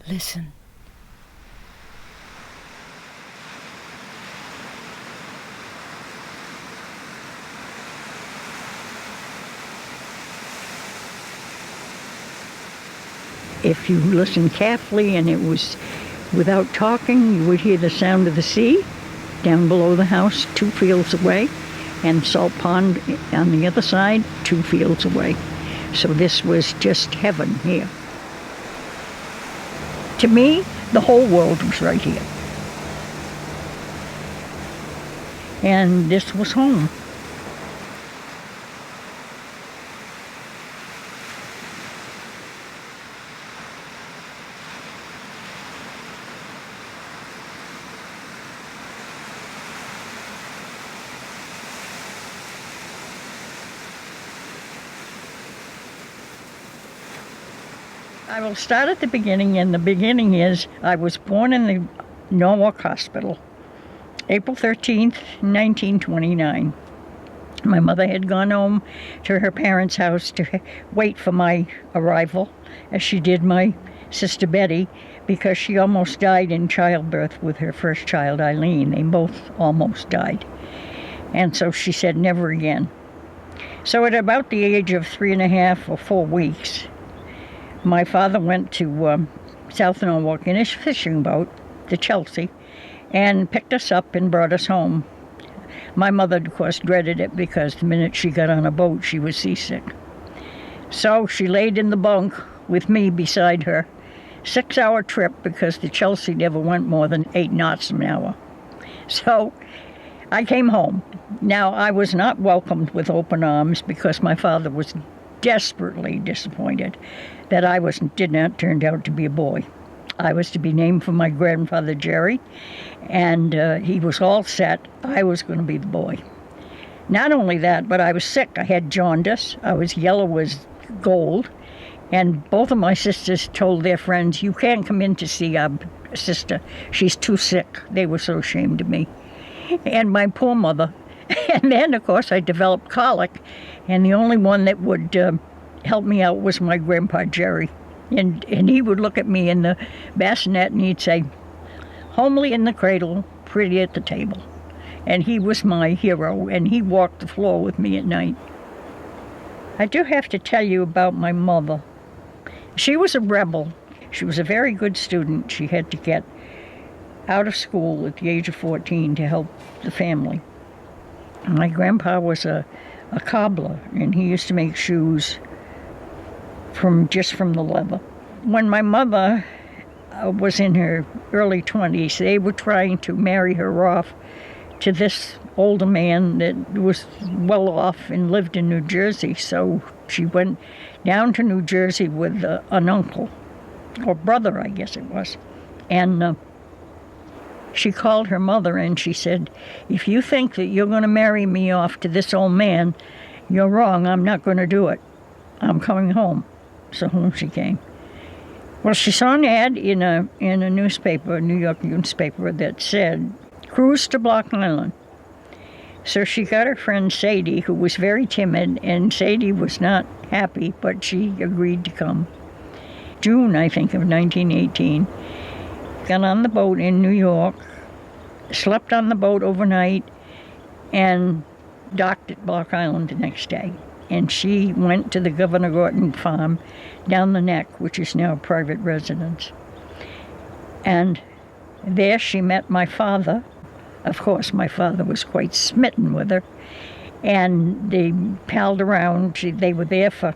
Listen. If you listened carefully and it was without talking, you would hear the sound of the sea down below the house 2 fields away, and Salt Pond on the other side 2 fields away. So this was just heaven here. To me, the whole world was right here. And this was home. I will start at the beginning, and the beginning is I was born in the Norwalk Hospital, April 13th, 1929. My mother had gone home to her parents' house to wait for my arrival, as she did my sister Betty, because she almost died in childbirth with her first child, Eileen. They both almost died. And so she said, never again. So at about the age of 3.5 or 4 weeks, my father went to South Norwalk in his fishing boat, the Chelsea, and picked us up and brought us home. My mother, of course, dreaded it because the minute she got on a boat, she was seasick. So she laid in the bunk with me beside her. 6-hour trip because the Chelsea never went more than 8 knots an hour. So I came home. Now, I was not welcomed with open arms because my father was desperately disappointed that I did not turn out to be a boy. I was to be named for my grandfather, Jerry, and he was all set. I was going to be the boy. Not only that, but I was sick. I had jaundice. I was yellow as gold, and both of my sisters told their friends, you can't come in to see our sister. She's too sick. They were so ashamed of me. And my poor mother. And then, of course, I developed colic, and the only one that would help me out was my grandpa, Jerry. And he would look at me in the bassinet and he'd say, homely in the cradle, pretty at the table. And he was my hero, and he walked the floor with me at night. I do have to tell you about my mother. She was a rebel. She was a very good student. She had to get out of school at the age of 14 to help the family. My grandpa was a cobbler, and he used to make shoes from the leather. When my mother was in her early 20s, they were trying to marry her off to this older man that was well off and lived in New Jersey. So she went down to New Jersey with an uncle, or brother, I guess it was. And she called her mother and she said, if you think that you're going to marry me off to this old man, you're wrong. I'm not going to do it. I'm coming home. So home she came. Well, she saw an ad in a newspaper, a New York newspaper, that said, cruise to Block Island. So she got her friend Sadie, who was very timid, and Sadie was not happy, but she agreed to come. June, I think, of 1918. Got on the boat in New York, slept on the boat overnight, and docked at Block Island the next day. And she went to the Governor Gorton farm down the neck, which is now a private residence. And there she met my father. Of course, my father was quite smitten with her. And they palled around. They were there for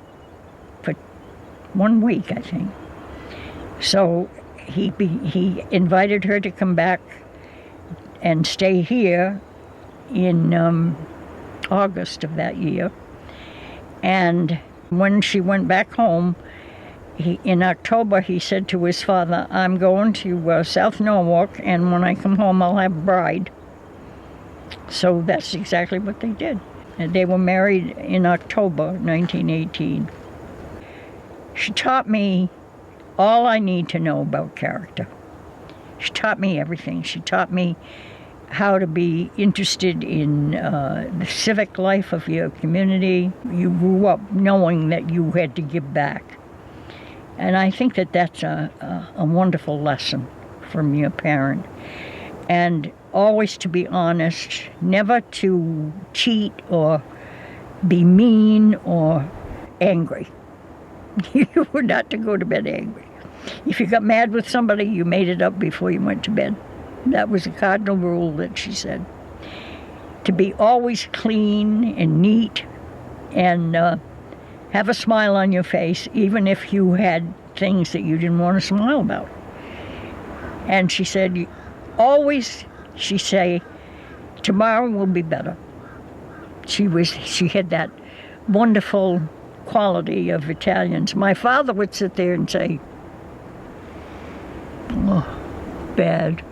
1 week, I think. So he invited her to come back and stay here in August of that year. And when she went back home, in October, he said to his father, I'm going to South Norwalk, and when I come home, I'll have a bride. So that's exactly what they did. And they were married in October 1918. She taught me all I need to know about character. She taught me everything. She taught me how to be interested in the civic life of your community. You grew up knowing that you had to give back. And I think that that's a wonderful lesson from your parent. And always to be honest, never to cheat or be mean or angry. You were not to go to bed angry. If you got mad with somebody, you made it up before you went to bed. That was a cardinal rule that she said. To be always clean and neat and have a smile on your face, even if you had things that you didn't want to smile about. And she said, always, she say, tomorrow will be better. She had that wonderful quality of Italians. My father would sit there and say, oh, bad.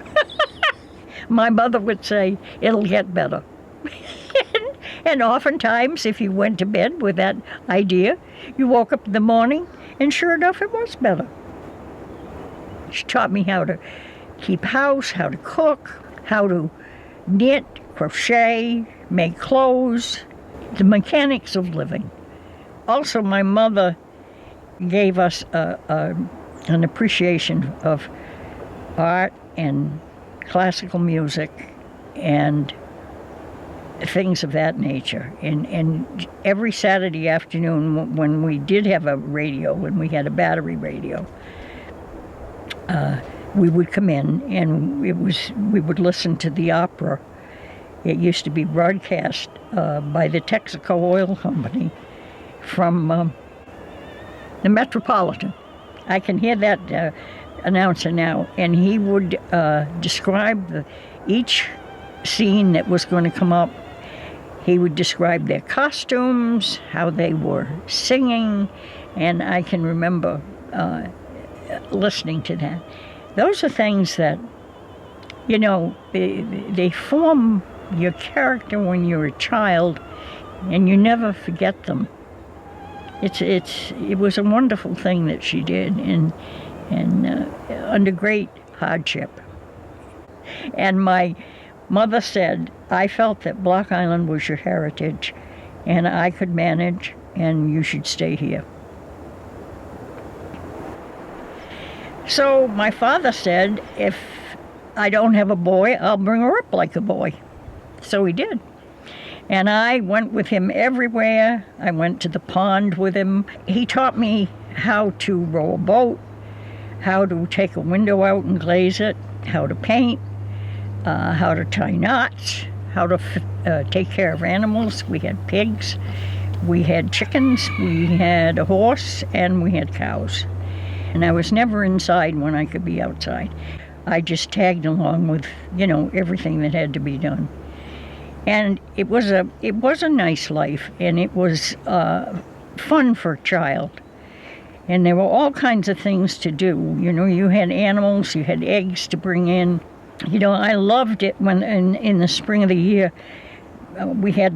My mother would say, it'll get better. And oftentimes, if you went to bed with that idea, you woke up in the morning, and sure enough, it was better. She taught me how to keep house, how to cook, how to knit, crochet, make clothes, the mechanics of living. Also, my mother gave us an appreciation of art and classical music and things of that nature. And every Saturday afternoon, when we did have a radio, when we had a battery radio, we would come in and we would listen to the opera. It used to be broadcast by the Texaco Oil Company from the Metropolitan. I can hear that announcer now, and he would describe each scene that was going to come up. He would describe their costumes, how they were singing, and I can remember listening to that. Those are things that, you know, they form your character when you're a child, and you never forget them. It was a wonderful thing that she did, and under great hardship. And my mother said, I felt that Block Island was your heritage, and I could manage, and you should stay here. So my father said, if I don't have a boy, I'll bring her up like a boy. So he did. And I went with him everywhere. I went to the pond with him. He taught me how to row a boat, how to take a window out and glaze it, how to paint, how to tie knots, how to take care of animals. We had pigs, we had chickens, we had a horse, and we had cows. And I was never inside when I could be outside. I just tagged along with, you know, everything that had to be done. And it was a nice life, and it was fun for a child. And there were all kinds of things to do. You know, you had animals, you had eggs to bring in. You know, I loved it when in the spring of the year, we had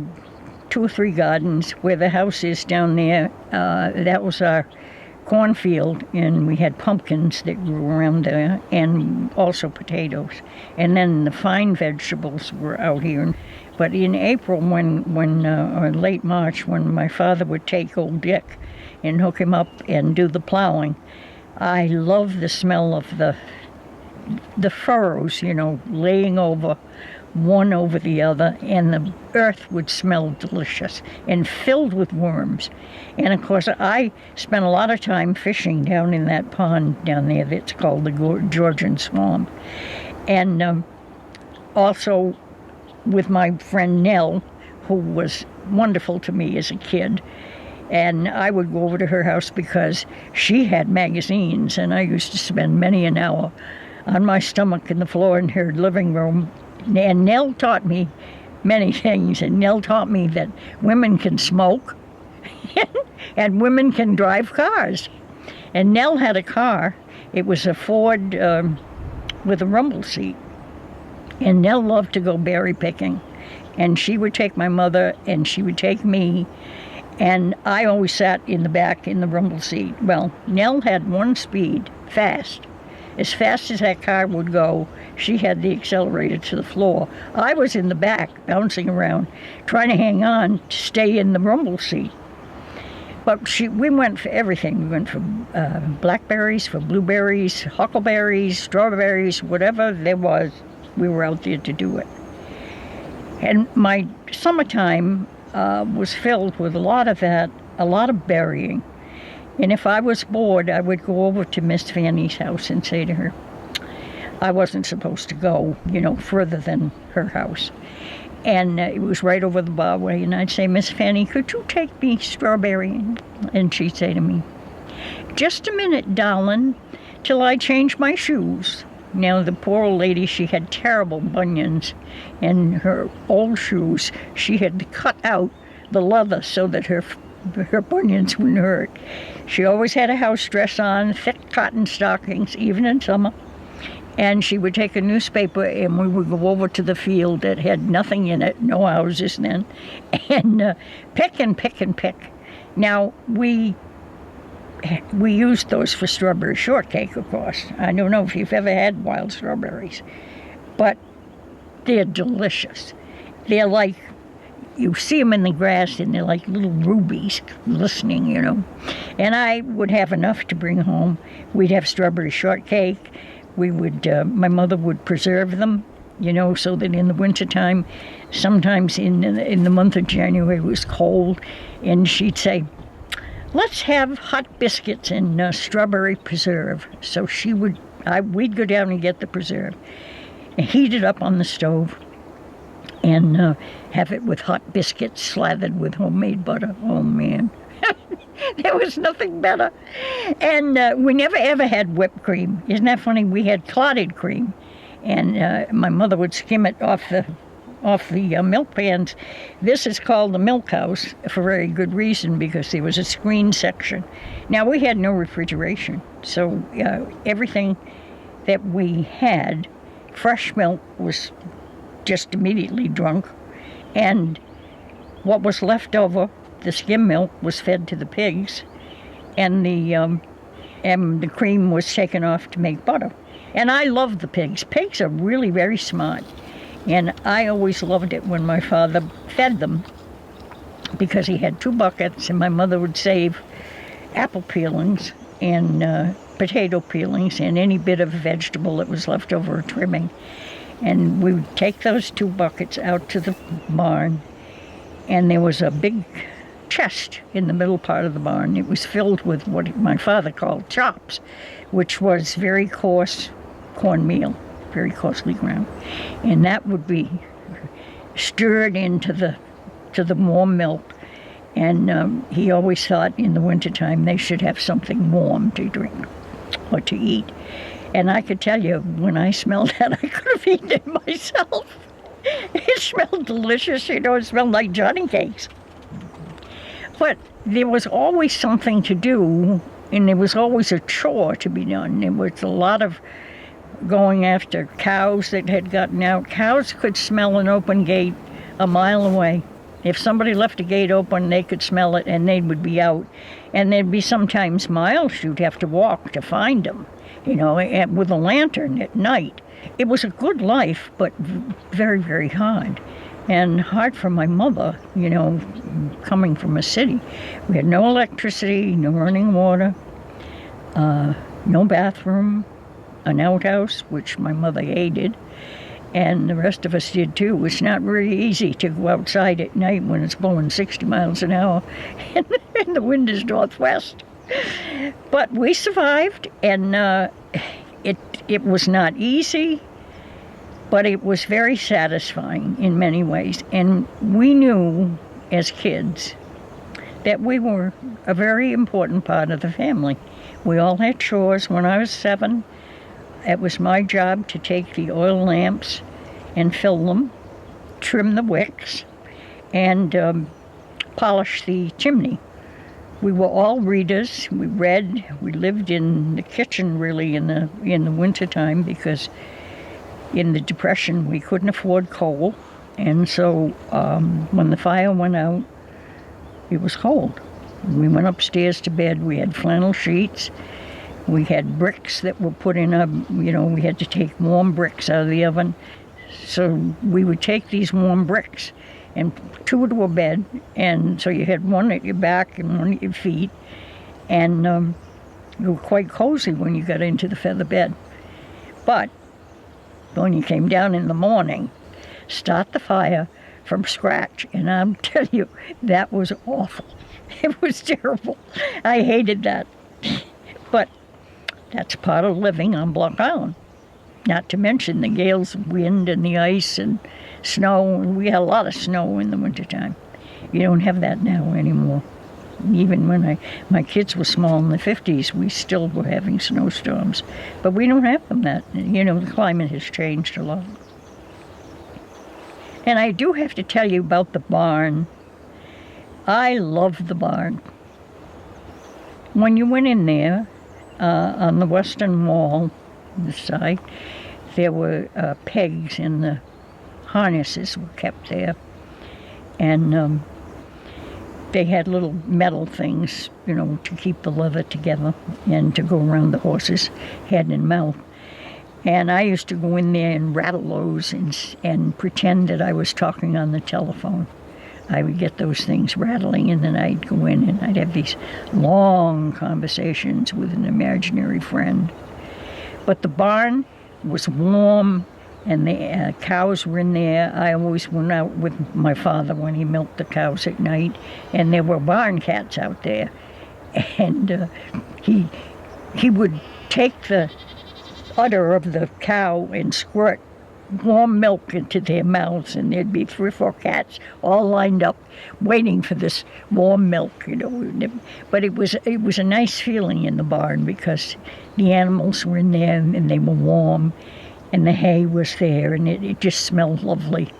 2 or 3 gardens where the house is down there. That was our cornfield, and we had pumpkins that grew around there, and also potatoes. And then the fine vegetables were out here. But in April, or late March, when my father would take old Dick and hook him up and do the plowing, I loved the smell of the furrows, you know, laying over one over the other, and the earth would smell delicious and filled with worms. And of course, I spent a lot of time fishing down in that pond down there that's called the Georgian Swamp. And also with my friend Nell, who was wonderful to me as a kid. And I would go over to her house because she had magazines, and I used to spend many an hour on my stomach in the floor in her living room. And Nell taught me many things, and Nell taught me that women can smoke and women can drive cars. And Nell had a car. It was a Ford with a rumble seat. And Nell loved to go berry picking. And she would take my mother, and she would take me, and I always sat in the back in the rumble seat. Well, Nell had one speed, fast. As fast as that car would go, she had the accelerator to the floor. I was in the back, bouncing around, trying to hang on to stay in the rumble seat. But we went for everything. We went for blackberries, for blueberries, huckleberries, strawberries, whatever there was, we were out there to do it. And my summertime was filled with a lot of that, a lot of berrying. And if I was bored, I would go over to Miss Fanny's house and say to her, I wasn't supposed to go, further than her house. And it was right over the barway, and I'd say, Miss Fanny, could you take me strawberrying? And she'd say to me, just a minute, darling, till I change my shoes. Now, the poor old lady, she had terrible bunions, and her old shoes, she had to cut out the leather so that her bunions wouldn't hurt. She always had a house dress on, thick cotton stockings, even in summer. And she would take a newspaper, and we would go over to the field that had nothing in it, no houses then, and pick and pick and pick. Now, we used those for strawberry shortcake, of course. I don't know if you've ever had wild strawberries, but they're delicious. They're like, you see them in the grass, and they're like little rubies glistening, And I would have enough to bring home. We'd have strawberry shortcake. We would, my mother would preserve them, so that in the wintertime, sometimes in the month of January, it was cold, and she'd say, let's have hot biscuits and strawberry preserve. So we'd go down and get the preserve and heat it up on the stove and have it with hot biscuits slathered with homemade butter. Oh, man. There was nothing better. And we never, ever had whipped cream. Isn't that funny? We had clotted cream. And my mother would skim it off the milk pans. This is called the milk house for very good reason, because there was a screen section. Now, we had no refrigeration. So everything that we had, fresh milk, was just immediately drunk. And what was left over, the skim milk, was fed to the pigs, and the cream was taken off to make butter. And I loved the pigs. Pigs are really very smart, and I always loved it when my father fed them, because he had 2 buckets, and my mother would save apple peelings and potato peelings and any bit of vegetable that was left over or trimming. And we would take those 2 buckets out to the barn, and there was a big chest in the middle part of the barn. It was filled with what my father called chops, which was very coarse cornmeal, very coarsely ground, and that would be stirred into the warm milk. And he always thought in the wintertime they should have something warm to drink or to eat. And I could tell you, when I smelled that, I could have eaten it myself. It smelled delicious, it smelled like Johnny cakes. But there was always something to do, and there was always a chore to be done. There was a lot of going after cows that had gotten out. Cows could smell an open gate a mile away. If somebody left a gate open, they could smell it, and they would be out. And there'd be sometimes miles you'd have to walk to find them, with a lantern at night. It was a good life, but very, very hard. And hard for my mother, coming from a city. We had no electricity, no running water, no bathroom, an outhouse, which my mother hated, and the rest of us did too. It's not very easy to go outside at night when it's blowing 60 miles an hour and the wind is northwest. But we survived, and it was not easy, but it was very satisfying in many ways. And we knew as kids that we were a very important part of the family. We all had chores. When I was 7, it was my job to take the oil lamps and fill them, trim the wicks, and polish the chimney. We were all readers. We read. We lived in the kitchen really in the wintertime, because in the Depression we couldn't afford coal, and so when the fire went out, it was cold. We went upstairs to bed. We had flannel sheets. We had bricks that were put in we had to take warm bricks out of the oven. So we would take these warm bricks and two to a bed, and so you had one at your back and one at your feet, and you were quite cozy when you got into the feather bed. But when you came down in the morning, start the fire from scratch, and I'll tell you, that was awful. It was terrible. I hated that. But that's part of living on Block Island. Not to mention the gales of wind and the ice and snow. We had a lot of snow in the wintertime. You don't have that now anymore. Even when my kids were small in the 50s, we still were having snowstorms. But we don't have them that. The climate has changed a lot. And I do have to tell you about the barn. I love the barn. When you went in there, on the western wall, this side, there were pegs, and the harnesses were kept there. And they had little metal things, to keep the leather together and to go around the horse's head and mouth. And I used to go in there and rattle those and pretend that I was talking on the telephone. I would get those things rattling, and then I'd go in and I'd have these long conversations with an imaginary friend. But the barn was warm, and the cows were in there. I always went out with my father when he milked the cows at night, and there were barn cats out there. And he would take the udder of the cow and squirt warm milk into their mouths, and there'd be 3 or 4 cats all lined up waiting for this warm milk, But it was a nice feeling in the barn because the animals were in there and they were warm, and the hay was there, and it just smelled lovely.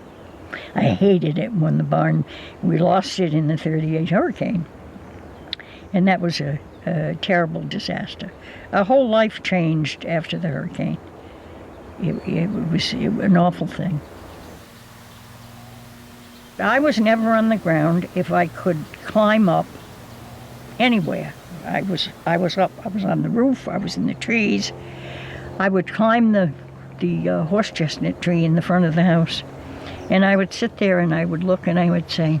I hated it when we lost it in the 38 hurricane, and that was a terrible disaster. Our whole life changed after the hurricane. It was an awful thing. I was never on the ground. If I could climb up anywhere, I was up. I was on the roof. I was in the trees. I would climb the horse chestnut tree in the front of the house, and I would sit there and I would look and I would say,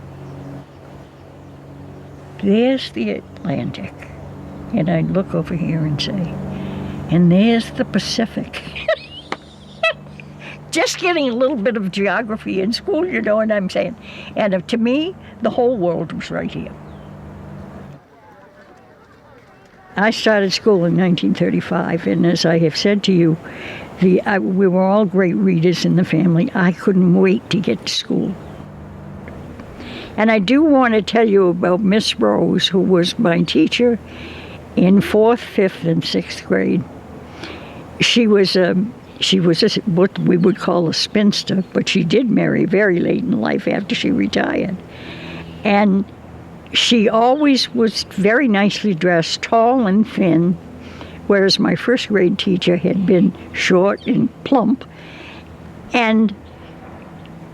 "There's the Atlantic," and I'd look over here and say, "And there's the Pacific." Just getting a little bit of geography in school, you know what I'm saying? And to me, the whole world was right here. I started school in 1935, and as I have said to you, we were all great readers in the family. I couldn't wait to get to school. And I do want to tell you about Miss Rose, who was my teacher in 4th, 5th, and 6th grade. She was what we would call a spinster, but she did marry very late in life after she retired. And she always was very nicely dressed, tall and thin, whereas my 1st grade teacher had been short and plump, and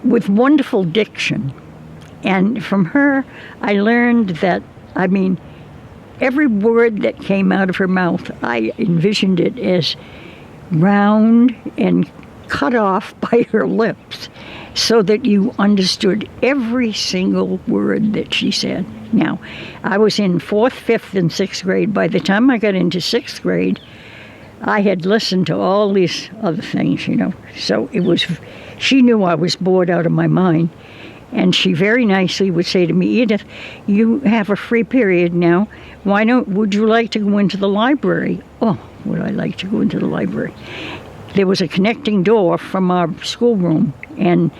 with wonderful diction. And from her, I learned that, every word that came out of her mouth, I envisioned it as round and cut off by her lips so that you understood every single word that she said. Now, I was in 4th, 5th, and 6th grade. By the time I got into 6th grade, I had listened to all these other things, So she knew I was bored out of my mind. And she very nicely would say to me, "Edith, you have a free period now. Would you like to go into the library?" Oh, would I like to go into the library? There was a connecting door from our schoolroom, and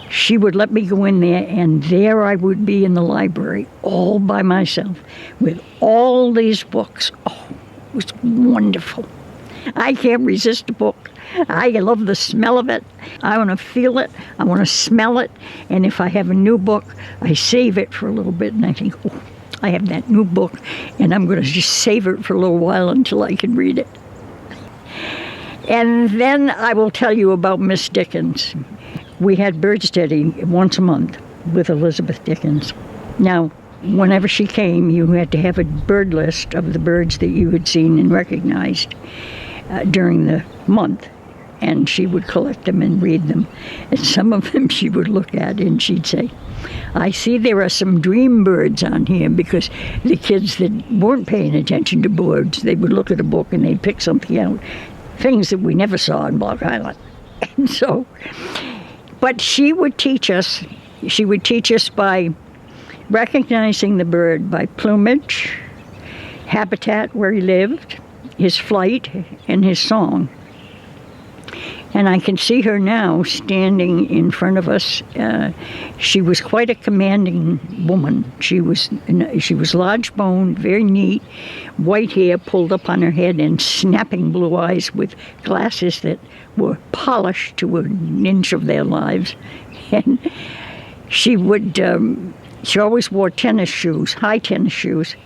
she would let me go in there, and there I would be in the library all by myself with all these books. Oh, it was wonderful. I can't resist a book. I love the smell of it. I want to feel it. I want to smell it. And if I have a new book, I save it for a little bit, and I think, oh, I have that new book, and I'm going to just save it for a little while until I can read it. And then I will tell you about Miss Dickens. We had bird study once a month with Elizabeth Dickens. Now, whenever she came, you had to have a bird list of the birds that you had seen and recognized during the month. and she would collect them and read them. And some of them she would look at and she'd say, I see there are some dream birds on here, because the kids that weren't paying attention to birds, they would look at a book and they'd pick something out, things that we never saw in Block Island. And so, but she would teach us by recognizing the bird by plumage, habitat where he lived, his flight, and his song. And I can see her now standing in front of us. She was quite a commanding woman. She was large-boned, very neat, white hair pulled up on her head, and snapping blue eyes with glasses that were polished to an inch of their lives. And she always wore tennis shoes, high tennis shoes,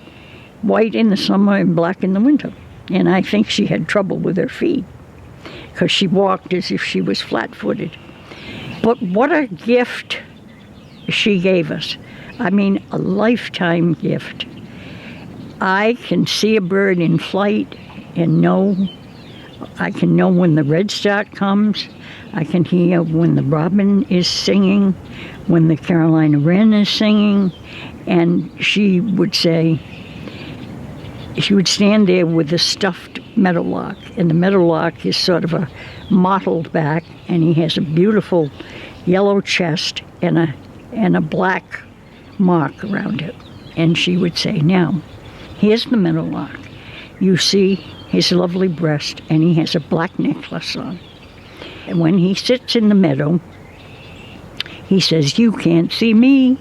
white in the summer and black in the winter. And I think she had trouble with her feet, because she walked as if she was flat-footed. But what a gift she gave us. I mean, a lifetime gift. I can see a bird in flight and I can know when the redstart comes. I can hear when the robin is singing, when the Carolina wren is singing. And she would stand there with a stuffed meadowlark, and the meadowlark is sort of a mottled back, and he has a beautiful yellow chest and a black mark around it. And she would say, now, here's the meadowlark. You see his lovely breast, and he has a black necklace on. And when he sits in the meadow, he says, you can't see me.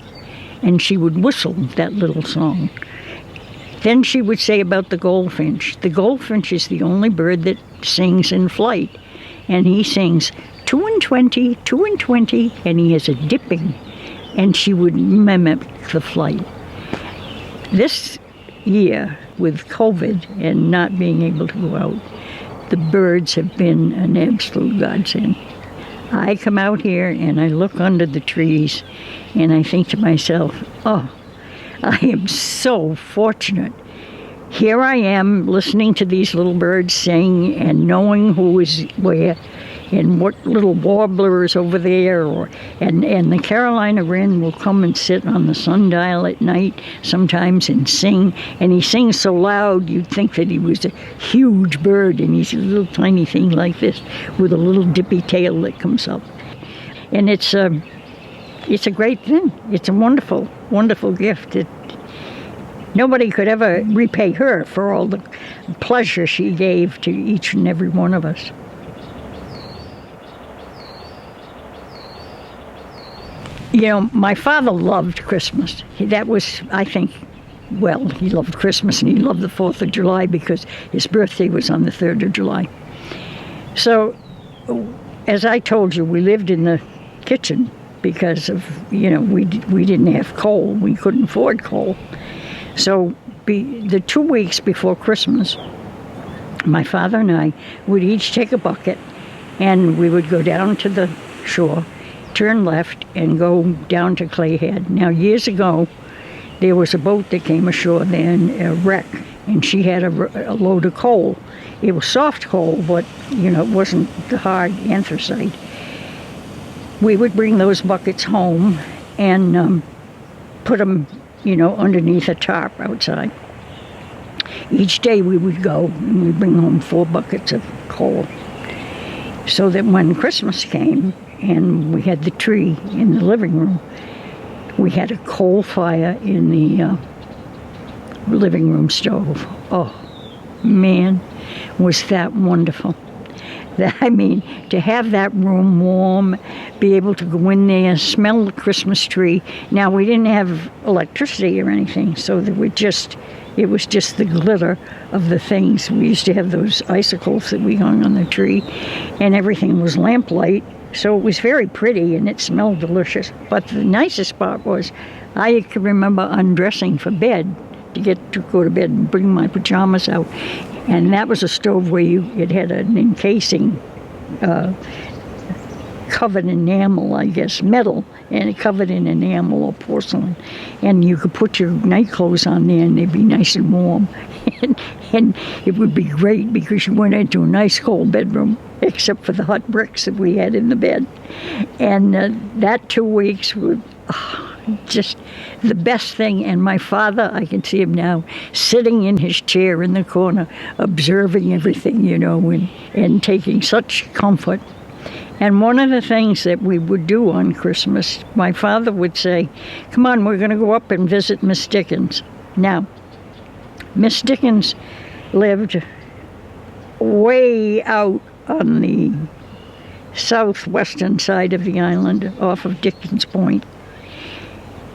And she would whistle that little song. Then she would say about the goldfinch. The goldfinch is the only bird that sings in flight. And he sings 2 and 20, 2 and 20, and he has a dipping. And she would mimic the flight. This year, with COVID and not being able to go out, the birds have been an absolute godsend. I come out here and I look under the trees and I think to myself, oh, I am so fortunate. Here I am listening to these little birds sing and knowing who is where and what little warbler is over there. And the Carolina wren will come and sit on the sundial at night sometimes and sing. And he sings so loud you'd think that he was a huge bird, and he's a little tiny thing like this with a little dippy tail that comes up. And it's a great thing. It's a wonderful, wonderful gift. Nobody could ever repay her for all the pleasure she gave to each and every one of us. You know, my father loved Christmas. That was, I think, well, he loved Christmas and he loved the 4th of July because his birthday was on the 3rd of July. So, as I told you, we lived in the kitchen because of, you know, we didn't have coal. We couldn't afford coal. So the 2 weeks before Christmas, my father and I would each take a bucket and we would go down to the shore, turn left, and go down to Clay Head. Now, years ago, there was a boat that came ashore there, a wreck, and she had a load of coal. It was soft coal, but, you know, it wasn't the hard anthracite. We would bring those buckets home and put them, you know, underneath a tarp outside. Each day we would go and we'd bring home 4 buckets of coal. So that when Christmas came and we had the tree in the living room, we had a coal fire in the living room stove. Oh, man, was that wonderful. I mean, to have that room warm, be able to go in there, smell the Christmas tree. Now, we didn't have electricity or anything, so it was just the glitter of the things. We used to have those icicles that we hung on the tree, and everything was lamplight, so it was very pretty, and it smelled delicious. But the nicest part was I could remember undressing for bed to go to bed and bring my pajamas out. And that was a stove where it had an encasing covered enamel, I guess, metal, and it covered in enamel or porcelain. And you could put your night clothes on there and they'd be nice and warm. and it would be great because you went into a nice cold bedroom, except for the hot bricks that we had in the bed. And that 2 weeks was just the best thing. And my father, I can see him now, sitting in his chair in the corner, observing everything, and taking such comfort. And one of the things that we would do on Christmas, my father would say, "Come on, we're going to go up and visit Miss Dickens." Now, Miss Dickens lived way out on the southwestern side of the island, off of Dickens Point.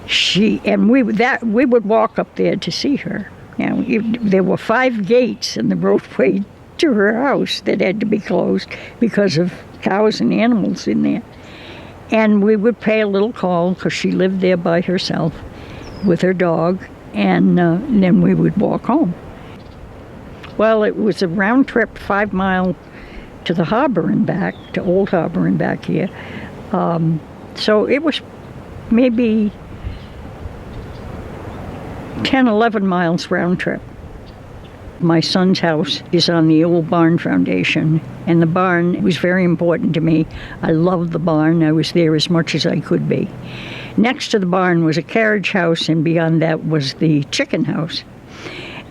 We would walk up there to see her. Now, there were 5 gates in the roadway to her house that had to be closed because of cows and animals in there. And we would pay a little call because she lived there by herself with her dog, and then we would walk home. Well, it was a round trip, 5 mile to the harbor and back, to Old Harbor and back here. So it was maybe 10, 11 miles round trip. My son's house is on the old barn foundation, and the barn was very important to me. I loved the barn. I was there as much as I could be. Next to the barn was a carriage house, and beyond that was the chicken house.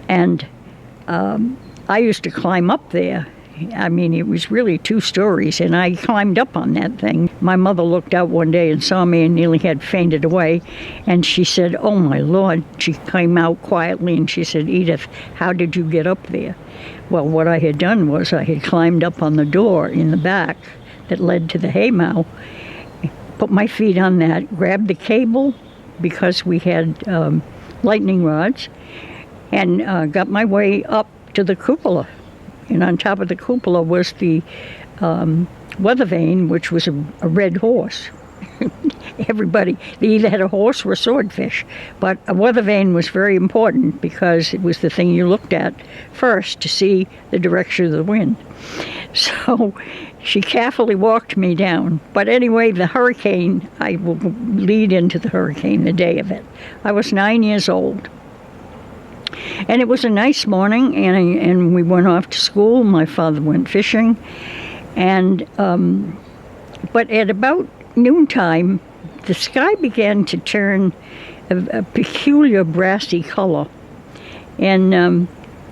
And I used to climb up there. I mean, it was really 2 stories, and I climbed up on that thing. My mother looked out one day and saw me and nearly had fainted away, and she said, "Oh, my Lord." She came out quietly and she said, "Edith, how did you get up there?" Well, what I had done was I had climbed up on the door in the back that led to the haymow, put my feet on that, grabbed the cable because we had lightning rods, and got my way up to the cupola. And on top of the cupola was the weather vane, which was a red horse. Everybody, they either had a horse or a swordfish. But a weather vane was very important because it was the thing you looked at first to see the direction of the wind. So she carefully walked me down. But anyway, the hurricane, I will lead into the hurricane, the day of it. I was 9 years old. And it was a nice morning, and we went off to school. My father went fishing. And but at about noontime, the sky began to turn a peculiar brassy color. And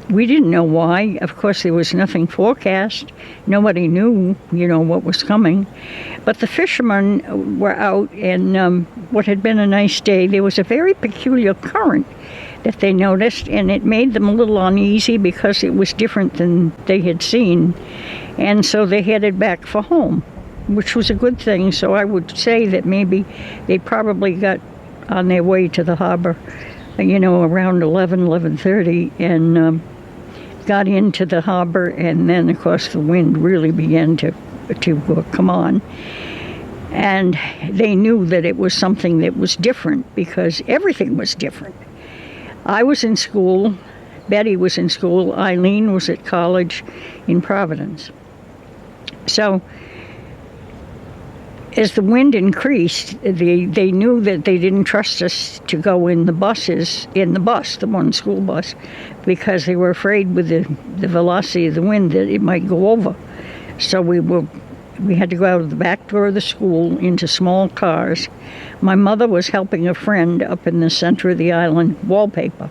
we didn't know why. Of course, there was nothing forecast. Nobody knew, what was coming. But the fishermen were out, and what had been a nice day, there was a very peculiar current that they noticed, and it made them a little uneasy because it was different than they had seen. And so they headed back for home, which was a good thing. So I would say that maybe they probably got on their way to the harbor, around 11:30, and got into the harbor, and then, of course, the wind really began to come on. And they knew that it was something that was different because everything was different. I was in school, Betty was in school, Eileen was at college in Providence. So as the wind increased, they knew that they didn't trust us to go in the the one school bus, because they were afraid with the velocity of the wind that it might go over. So we had to go out of the back door of the school into small cars. My mother was helping a friend up in the center of the island wallpaper.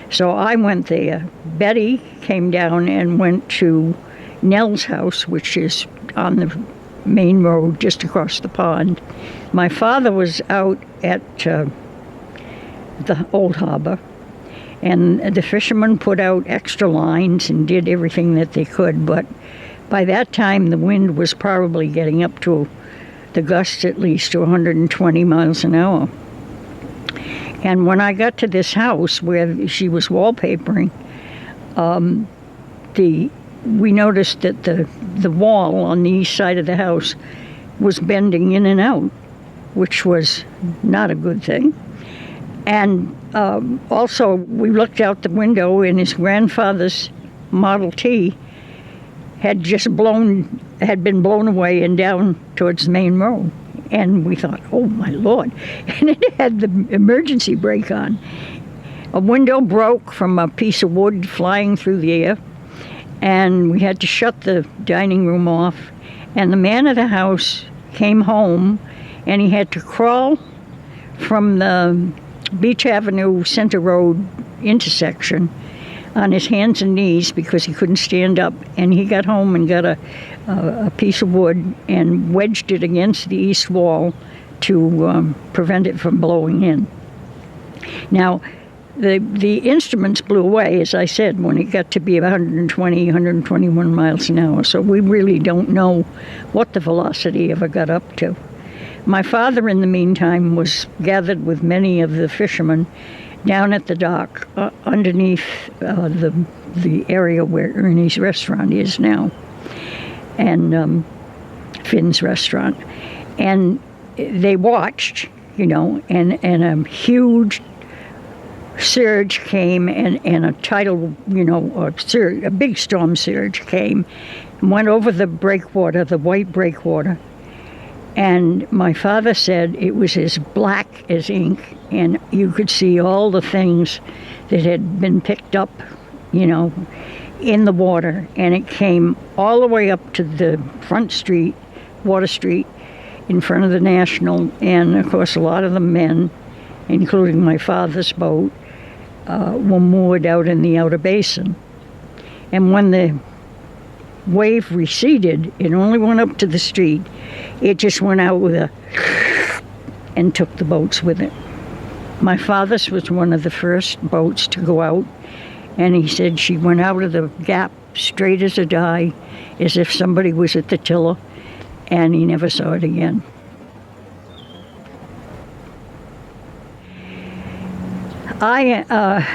So I went there. Betty came down and went to Nell's house, which is on the main road just across the pond. My father was out at the Old Harbor, and the fishermen put out extra lines and did everything that they could, but by that time the wind was probably getting up to the gusts at least to 120 miles an hour. And when I got to this house where she was wallpapering, we noticed that the wall on the east side of the house was bending in and out, which was not a good thing. And also, we looked out the window, and his grandfather's Model T had been blown away and down towards the main road. And we thought, oh my Lord. And it had the emergency brake on. A window broke from a piece of wood flying through the air, and we had to shut the dining room off. And the man of the house came home, and he had to crawl from the Beach Avenue Center Road intersection on his hands and knees because he couldn't stand up. And he got home and got a piece of wood and wedged it against the east wall to prevent it from blowing in. Now, the instruments blew away, as I said, when it got to be 120, 121 miles an hour. So we really don't know what the velocity ever got up to. My father, in the meantime, was gathered with many of the fishermen down at the dock underneath the area where Ernie's restaurant is now, and Finn's restaurant. And they watched, and a huge surge came, and a tidal, a big storm surge came and went over the breakwater, the white breakwater. And my father said it was as black as ink, and you could see all the things that had been picked up, in the water. And it came all the way up to the front street, Water Street, in front of the National. And, of course, a lot of the men, including my father's boat, were moored out in the outer basin. And when the wave receded, it only went up to the street. It just went out with and took the boats with it. My father's was one of the first boats to go out, and he said she went out of the gap straight as a die, as if somebody was at the tiller, and he never saw it again. I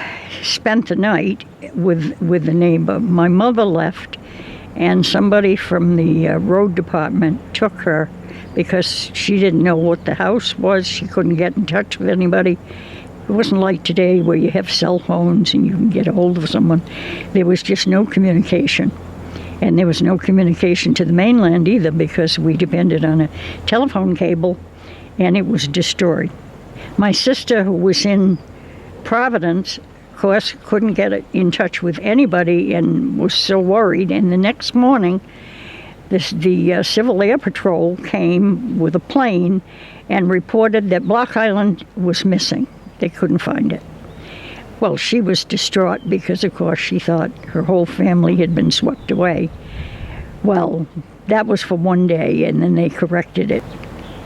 spent the night with the neighbor. My mother left, and somebody from the road department took her because she didn't know what the house was. She couldn't get in touch with anybody. It wasn't like today where you have cell phones and you can get a hold of someone. There was just no communication. And there was no communication to the mainland either because we depended on a telephone cable, and it was destroyed. My sister, who was in Providence, of course, couldn't get in touch with anybody and was so worried. And the next morning, the Civil Air Patrol came with a plane and reported that Block Island was missing. They couldn't find it. Well, she was distraught because, of course, she thought her whole family had been swept away. Well, that was for one day, and then they corrected it.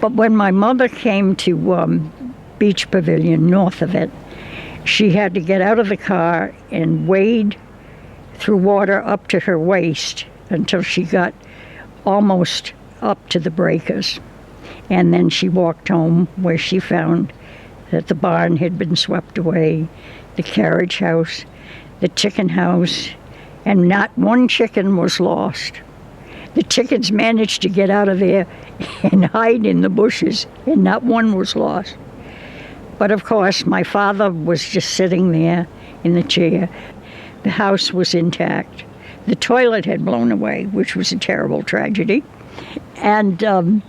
But when my mother came to Beach Pavilion, north of it, she had to get out of the car and wade through water up to her waist until she got almost up to the breakers. And then she walked home, where she found that the barn had been swept away, the carriage house, the chicken house, and not one chicken was lost. The chickens managed to get out of there and hide in the bushes, and not one was lost. But of course, my father was just sitting there in the chair. The house was intact. The toilet had blown away, which was a terrible tragedy. And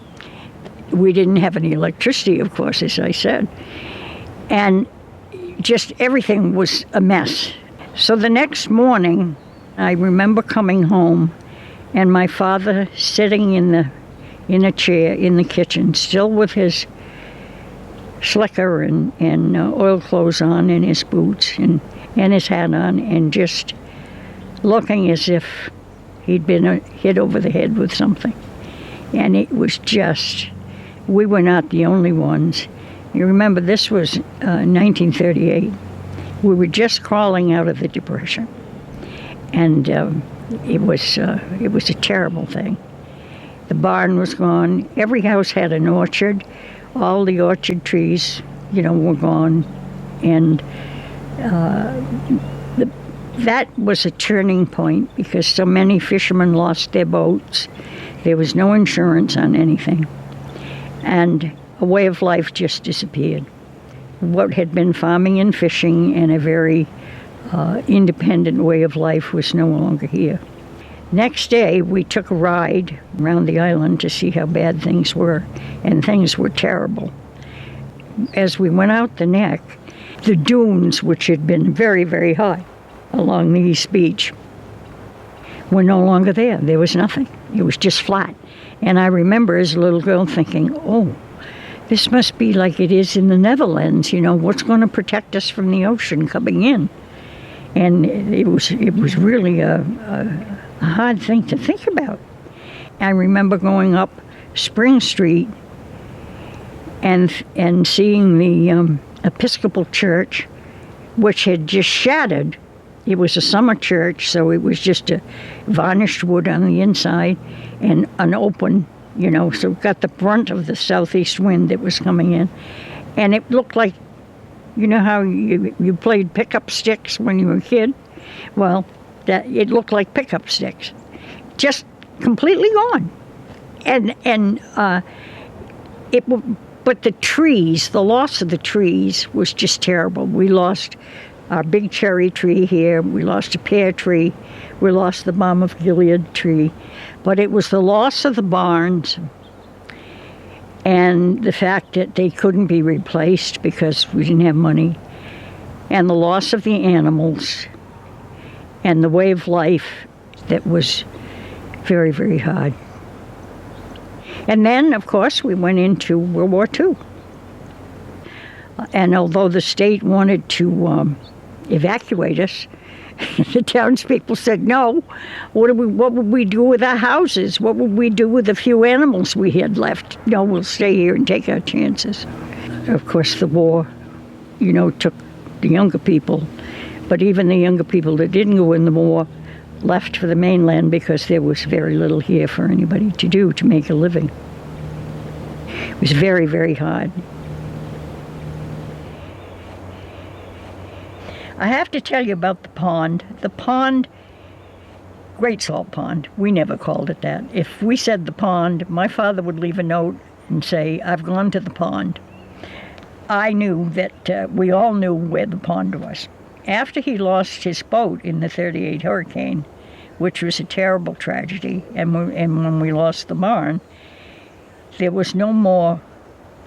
we didn't have any electricity, of course, as I said. And just everything was a mess. So the next morning, I remember coming home, and my father sitting in a chair in the kitchen, still with his slicker and oil clothes on and his boots and his hat on, and just looking as if he'd been hit over the head with something. And it was just, we were not the only ones. You remember, this was 1938. We were just crawling out of the Depression. And it was a terrible thing. The barn was gone. Every house had an orchard. All the orchard trees, were gone. And that was a turning point because so many fishermen lost their boats. There was no insurance on anything. And a way of life just disappeared. What had been farming and fishing and a very independent way of life was no longer here. Next day, we took a ride around the island to see how bad things were, and things were terrible. As we went out the neck, the dunes, which had been very, very high along the East Beach, were no longer there. There was nothing. It was just flat. And I remember as a little girl thinking, oh, this must be like it is in the Netherlands. What's going to protect us from the ocean coming in? And it was really a hard thing to think about. I remember going up Spring Street and seeing the Episcopal Church, which had just shattered. It was a summer church, so it was just a varnished wood on the inside and an open, so it got the brunt of the southeast wind that was coming in. And it looked like, how you played pickup sticks when you were a kid? Well, it looked like pickup sticks, just completely gone. But the trees, the loss of the trees was just terrible. We lost our big cherry tree here. We lost a pear tree. We lost the balm of Gilead tree. But it was the loss of the barns and the fact that they couldn't be replaced because we didn't have money, and the loss of the animals and the way of life that was very, very hard. And then, of course, we went into World War II. And although the state wanted to evacuate us, the townspeople said, no, what would we do with our houses? What would we do with the few animals we had left? No, we'll stay here and take our chances. Of course, the war, took the younger people, but even the younger people that didn't go in the war left for the mainland because there was very little here for anybody to do to make a living. It was very, very hard. I have to tell you about the pond. The pond, Great Salt Pond, we never called it that. If we said the pond, my father would leave a note and say, I've gone to the pond. I knew that we all knew where the pond was. After he lost his boat in the 38 hurricane, which was a terrible tragedy, and when we lost the barn, there was no more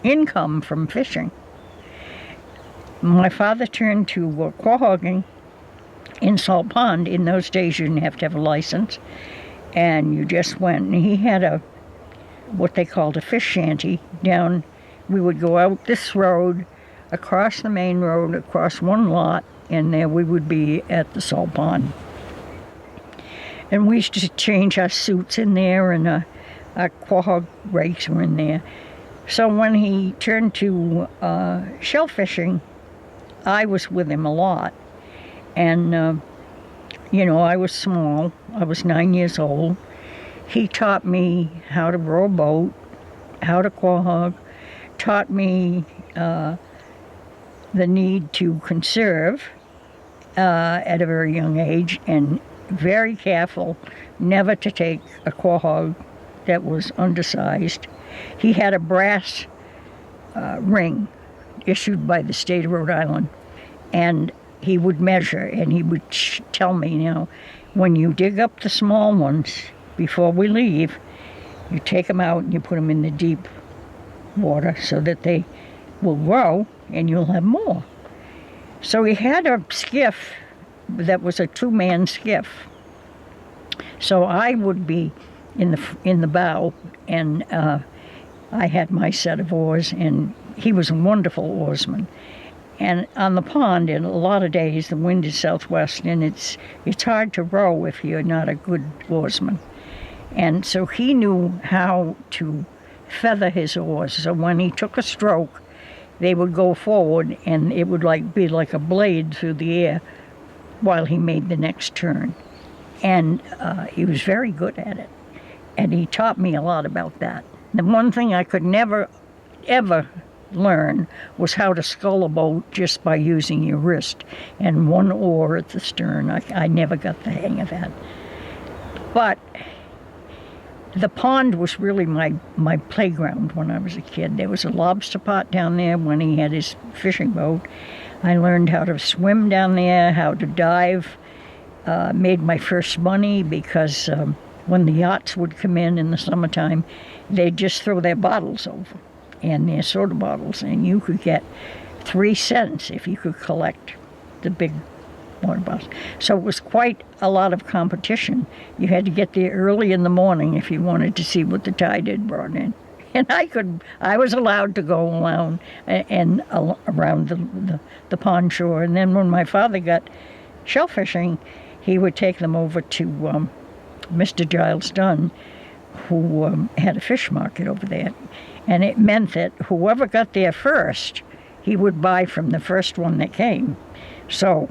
income from fishing. My father turned to quahogging in Salt Pond. In those days, you didn't have to have a license, and you just went. And he had what they called a fish shanty down. We would go out this road, across the main road, across one lot, and there we would be at the Salt Pond. And we used to change our suits in there, and our quahog rakes were in there. So when he turned to shell fishing, I was with him a lot. And, I was small. I was 9 years old. He taught me how to row a boat, how to quahog, taught me the need to conserve at a very young age, and very careful never to take a quahog that was undersized. He had a brass ring issued by the state of Rhode Island, and he would measure, and he would tell me, when you dig up the small ones before we leave, you take them out and you put them in the deep water so that they will grow and you'll have more. So he had a skiff that was a two-man skiff. So I would be in the bow, and I had my set of oars, and he was a wonderful oarsman. And on the pond, in a lot of days, the wind is southwest, and it's hard to row if you're not a good oarsman. And so he knew how to feather his oars. So when he took a stroke, they would go forward, and it would be like a blade through the air while he made the next turn. And he was very good at it. And he taught me a lot about that. The one thing I could never, ever learn was how to scull a boat just by using your wrist and one oar at the stern. I never got the hang of that. But the pond was really my playground when I was a kid. There was a lobster pot down there when he had his fishing boat. I learned how to swim down there, how to dive made my first money because when the yachts would come in the summertime, they'd just throw their bottles over and their soda bottles, and you could get 3 cents if you could collect the big water bottles. So it was quite a lot of competition. You had to get there early in the morning if you wanted to see what the tide had brought in. And I was allowed to go around the pond shore. And then when my father got shellfishing, he would take them over to Mr. Giles Dunn, who had a fish market over there. And it meant that whoever got there first, he would buy from the first one that came. So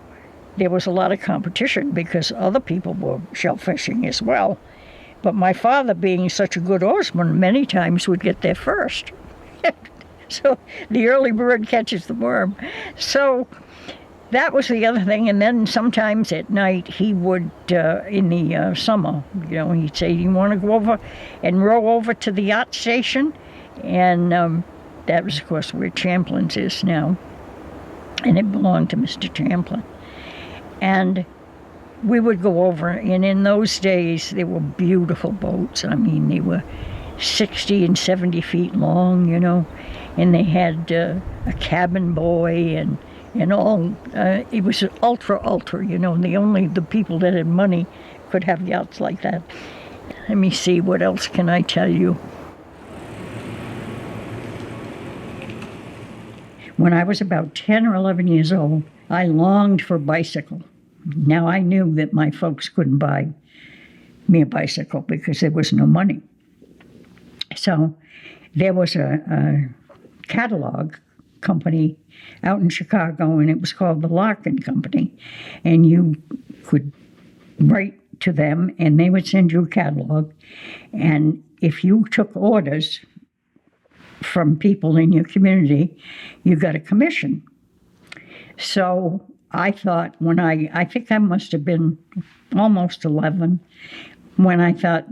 there was a lot of competition because other people were shellfishing as well. But my father, being such a good oarsman, many times would get there first. So the early bird catches the worm. So that was the other thing. And then sometimes at night he would, in the summer, he'd say, "Do you want to go over and row over to the yacht station?" And that was, of course, where Champlin's is now. And it belonged to Mr. Champlin. And we would go over, and in those days, they were beautiful boats. I mean, they were 60 and 70 feet long, and they had a cabin boy and all. It was ultra, the people that had money could have yachts like that. Let me see, what else can I tell you? When I was about 10 or 11 years old, I longed for a bicycle. Now, I knew that my folks couldn't buy me a bicycle because there was no money. So there was a catalog company out in Chicago, and it was called the Larkin Company. And you could write to them, and they would send you a catalog. And if you took orders from people in your community, you got a commission. So I thought I think I must have been almost 11 when I thought,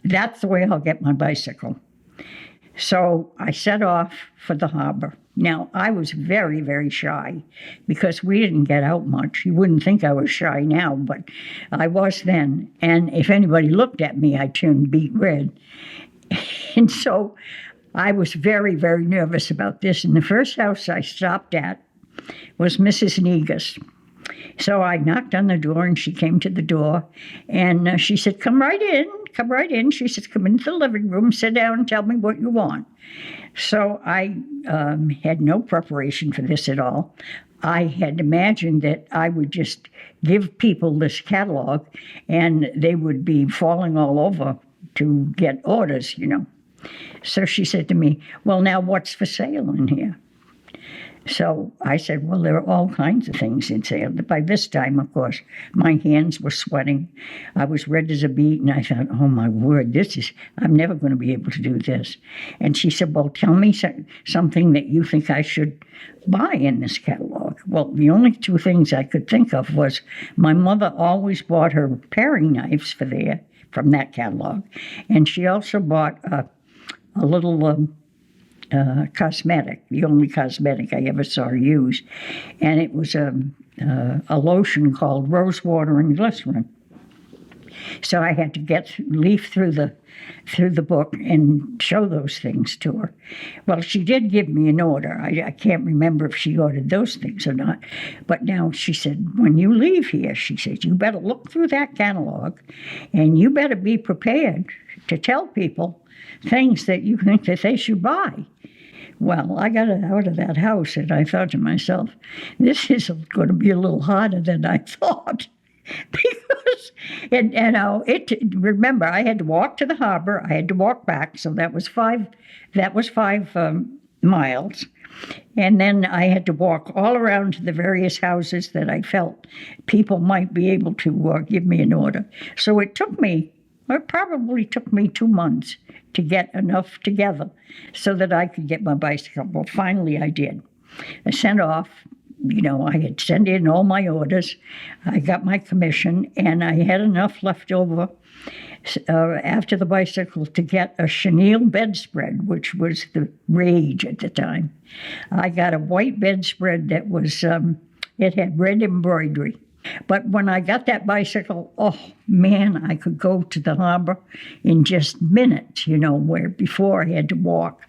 that's the way I'll get my bicycle. So I set off for the harbor. Now, I was very, very shy because we didn't get out much. You wouldn't think I was shy now, but I was then. And if anybody looked at me, I turned beet red. And so I was very, very nervous about this. And the first house I stopped at was Mrs. Negus. So I knocked on the door, and she came to the door, and she said, come right in. She said, come into the living room, sit down, and tell me what you want. So I had no preparation for this at all. I had imagined that I would just give people this catalog, and they would be falling all over to get orders, So she said to me, well, now what's for sale in here? So I said, well, there are all kinds of things in sale. By this time, of course, my hands were sweating. I was red as a beet, and I thought, oh, my word, I'm never going to be able to do this. And she said, well, tell me something that you think I should buy in this catalog. Well, the only two things I could think of was my mother always bought her paring knives from that catalog. And she also bought a little cosmetic, the only cosmetic I ever saw her use. And it was a lotion called Rose Water and Glycerin. So I had to leaf through the book and show those things to her. Well, she did give me an order. I can't remember if she ordered those things or not. But now she said, when you leave here, she said, you better look through that catalog, and you better be prepared to tell people things that you think that they should buy. Well, I got out of that house, and I thought to myself, this is going to be a little harder than I thought. Because, remember, I had to walk to the harbor, I had to walk back, so that was five miles. And then I had to walk all around to the various houses that I felt people might be able to give me an order. So it probably took me 2 months to get enough together so that I could get my bicycle. Well, finally I did. I sent off, I had sent in all my orders. I got my commission, and I had enough left over after the bicycle to get a chenille bedspread, which was the rage at the time. I got a white bedspread that was, it had red embroidery. But when I got that bicycle, oh man, I could go to the harbor in just minutes, where before I had to walk.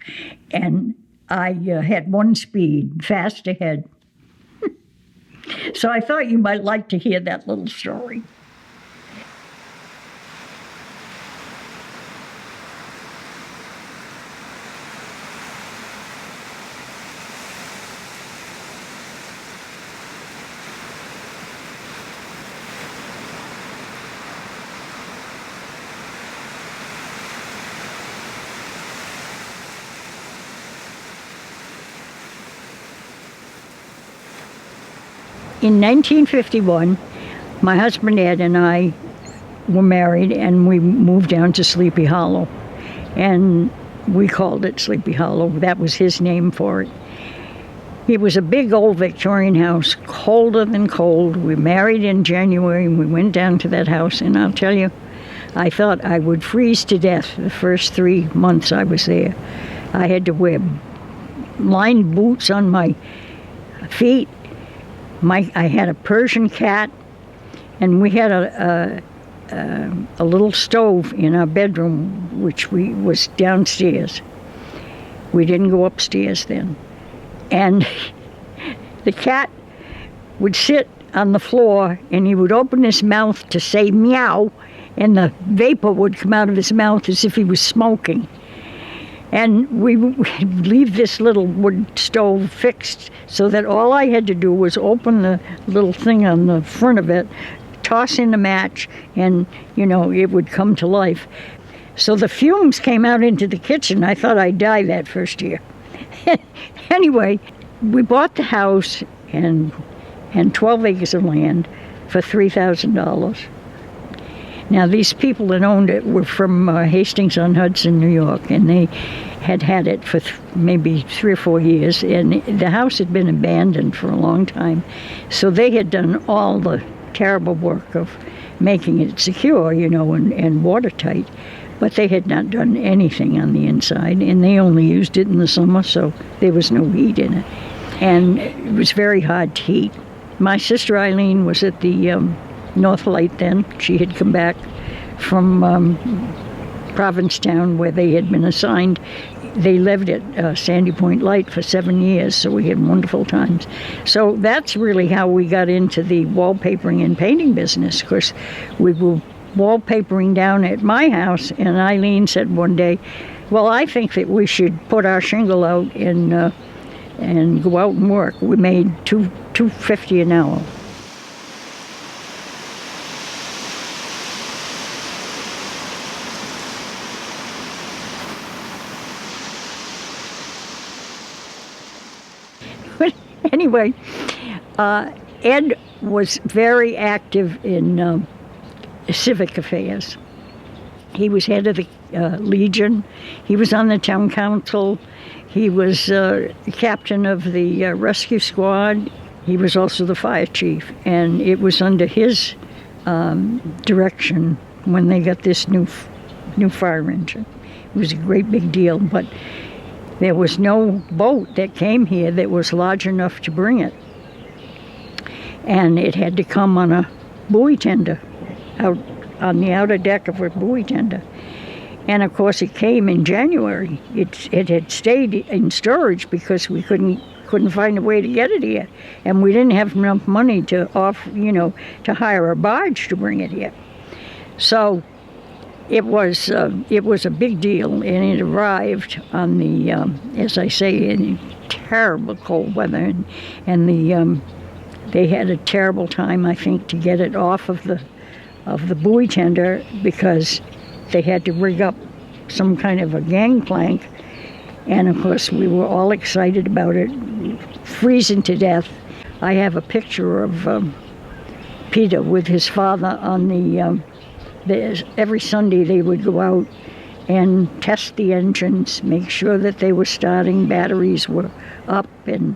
And I had one speed, fast ahead. So I thought you might like to hear that little story. In 1951, my husband Ed and I were married, and we moved down to Sleepy Hollow. And we called it Sleepy Hollow. That was his name for it. It was a big old Victorian house, colder than cold. We married in January, and we went down to that house. And I'll tell you, I thought I would freeze to death the first 3 months I was there. I had to wear lined boots on my feet. I had a Persian cat, and we had a little stove in our bedroom, which was downstairs. We didn't go upstairs then. And the cat would sit on the floor, and he would open his mouth to say meow, and the vapor would come out of his mouth as if he was smoking. And we would leave this little wood stove fixed so that all I had to do was open the little thing on the front of it, toss in a match, and, it would come to life. So the fumes came out into the kitchen. I thought I'd die that first year. Anyway, we bought the house and 12 acres of land for $3,000. Now, these people that owned it were from Hastings-on-Hudson, New York, and they had it for maybe 3 or 4 years, and the house had been abandoned for a long time. So they had done all the terrible work of making it secure, and watertight, but they had not done anything on the inside, and they only used it in the summer, so there was no heat in it. And it was very hard to heat. My sister Eileen was at the North Light then. She had come back from Provincetown, where they had been assigned. They lived at Sandy Point Light for 7 years, so we had wonderful times. So that's really how we got into the wallpapering and painting business, because we were wallpapering down at my house, and Eileen said one day, well, I think that we should put our shingle out and go out and work. We made $2.50 an hour. Anyway, Ed was very active in civic affairs. He was head of the Legion. He was on the town council. He was captain of the rescue squad. He was also the fire chief. And it was under his direction when they got this new fire engine. It was a great big deal, but there was no boat that came here that was large enough to bring it. And it had to come on a buoy tender, out on the outer deck of a buoy tender. And of course it came in January. It had stayed in storage because we couldn't find a way to get it here. And we didn't have enough money to to hire a barge to bring it here. So it was a big deal, and it arrived on the, as I say, in terrible cold weather, and they had a terrible time, I think, to get it off of the buoy tender, because they had to rig up some kind of a gangplank, and of course we were all excited about it, freezing to death. I have a picture of Peter with his father on the every Sunday they would go out and test the engines, make sure that they were starting, batteries were up, and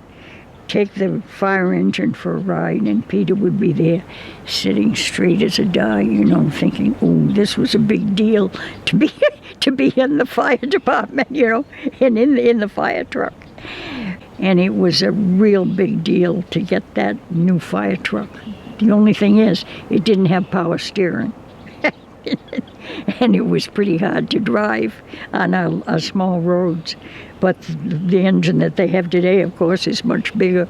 take the fire engine for a ride. And Peter would be there sitting straight as a die, thinking, oh, this was a big deal to be in the fire department, and in the fire truck. And it was a real big deal to get that new fire truck. The only thing is, it didn't have power steering. And it was pretty hard to drive on our small roads. But the engine that they have today, of course, is much bigger.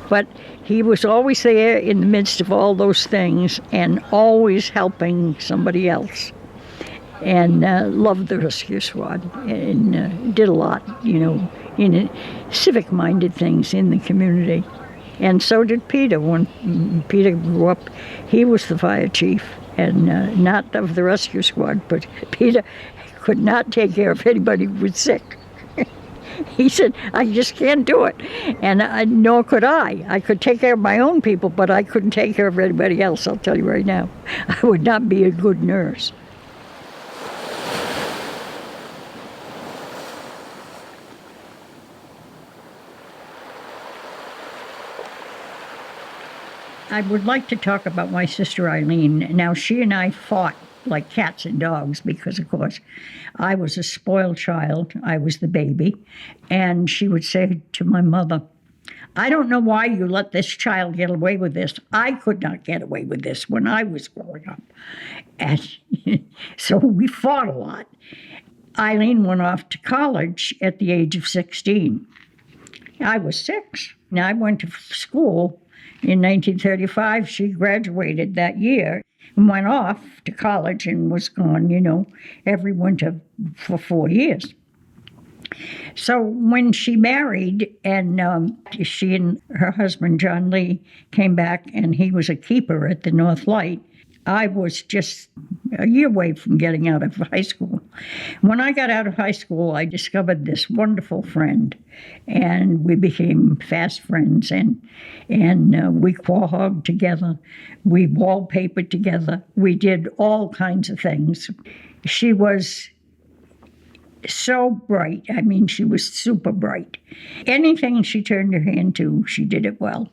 But he was always there in the midst of all those things and always helping somebody else. And loved the rescue squad and did a lot, in civic-minded things in the community. And so did Peter. When Peter grew up, he was the fire chief, and not of the rescue squad, but Peter could not take care of anybody who was sick. He said, I just can't do it. And nor could I. I could take care of my own people, but I couldn't take care of anybody else, I'll tell you right now. I would not be a good nurse. I would like to talk about my sister Eileen. Now, she and I fought like cats and dogs because, of course, I was a spoiled child. I was the baby. And she would say to my mother, I don't know why you let this child get away with this. I could not get away with this when I was growing up. And so we fought a lot. Eileen went off to college at the age of 16. I was 6. Now, I went to school in 1935. She graduated that year and went off to college and was gone, every winter for 4 years. So when she married and she and her husband, John Lee, came back and he was a keeper at the North Light, I was just a year away from getting out of high school. When I got out of high school, I discovered this wonderful friend, and we became fast friends, and we quahogged together. We wallpapered together. We did all kinds of things. She was so bright. I mean, she was super bright. Anything she turned her hand to, she did it well.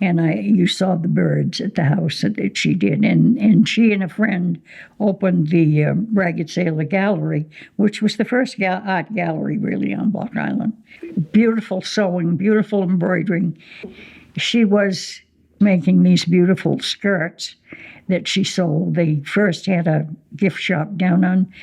And you saw the birds at the house that she did. And she and a friend opened the Ragged Sailor Gallery, which was the first art gallery, really, on Block Island. Beautiful sewing, beautiful embroidering. She was making these beautiful skirts that she sold. They first had a gift shop down on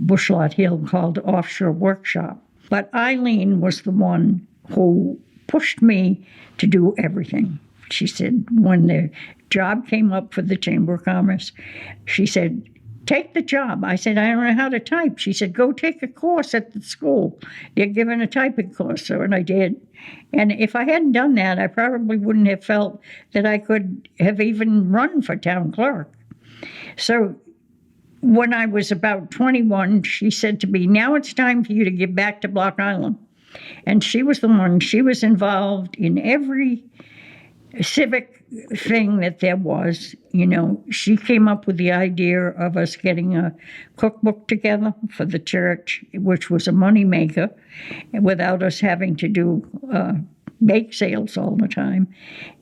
Bushlot Hill called Offshore Workshop. But Eileen was the one who pushed me to do everything. She said, when the job came up for the Chamber of Commerce, she said, take the job. I said, I don't know how to type. She said, go take a course at the school. They're giving a typing course. So, and I did. And if I hadn't done that, I probably wouldn't have felt that I could have even run for town clerk. So when I was about 21, she said to me, now it's time for you to get back to Block Island. And she was the one, she was involved in every civic thing that there was. She came up with the idea of us getting a cookbook together for the church, which was a moneymaker, without us having to do bake sales all the time.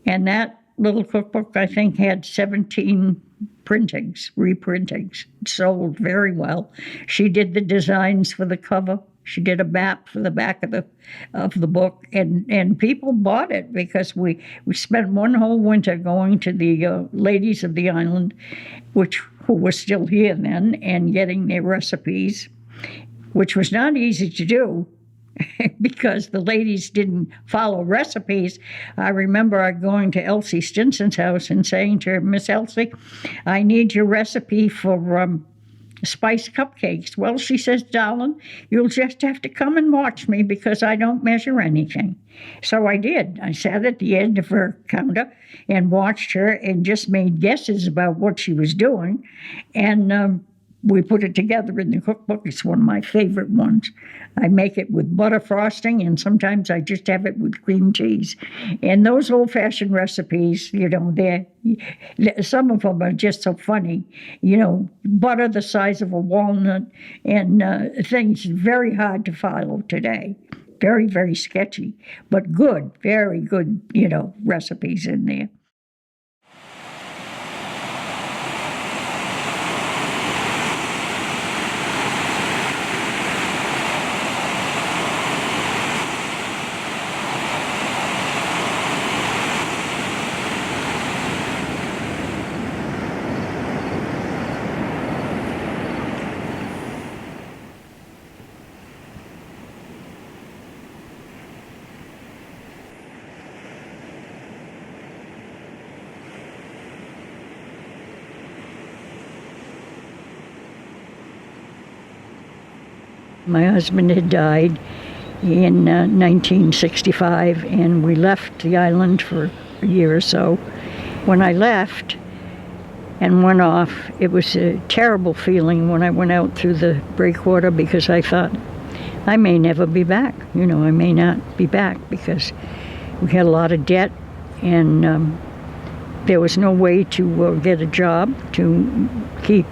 And that little cookbook, I think, had 17 reprintings, sold very well. She did the designs for the cover. She did a map for the back of the book, and people bought it because we spent one whole winter going to the ladies of the island, who were still here then, and getting their recipes, which was not easy to do because the ladies didn't follow recipes. I remember going to Elsie Stinson's house and saying to her, Miss Elsie, I need your recipe for spiced cupcakes. Well, she says, darling, you'll just have to come and watch me because I don't measure anything. So I did. I sat at the end of her counter and watched her and just made guesses about what she was doing. And we put it together in the cookbook. It's one of my favorite ones. I make it with butter frosting, and sometimes I just have it with cream cheese. And those old-fashioned recipes, some of them are just so funny. Butter the size of a walnut and things very hard to follow today. Very, very sketchy, but good, very good, recipes in there. My husband had died in 1965, and we left the island for a year or so. When I left and went off, it was a terrible feeling when I went out through the breakwater, because I thought, I may never be back. I may not be back, because we had a lot of debt, and there was no way to get a job to keep,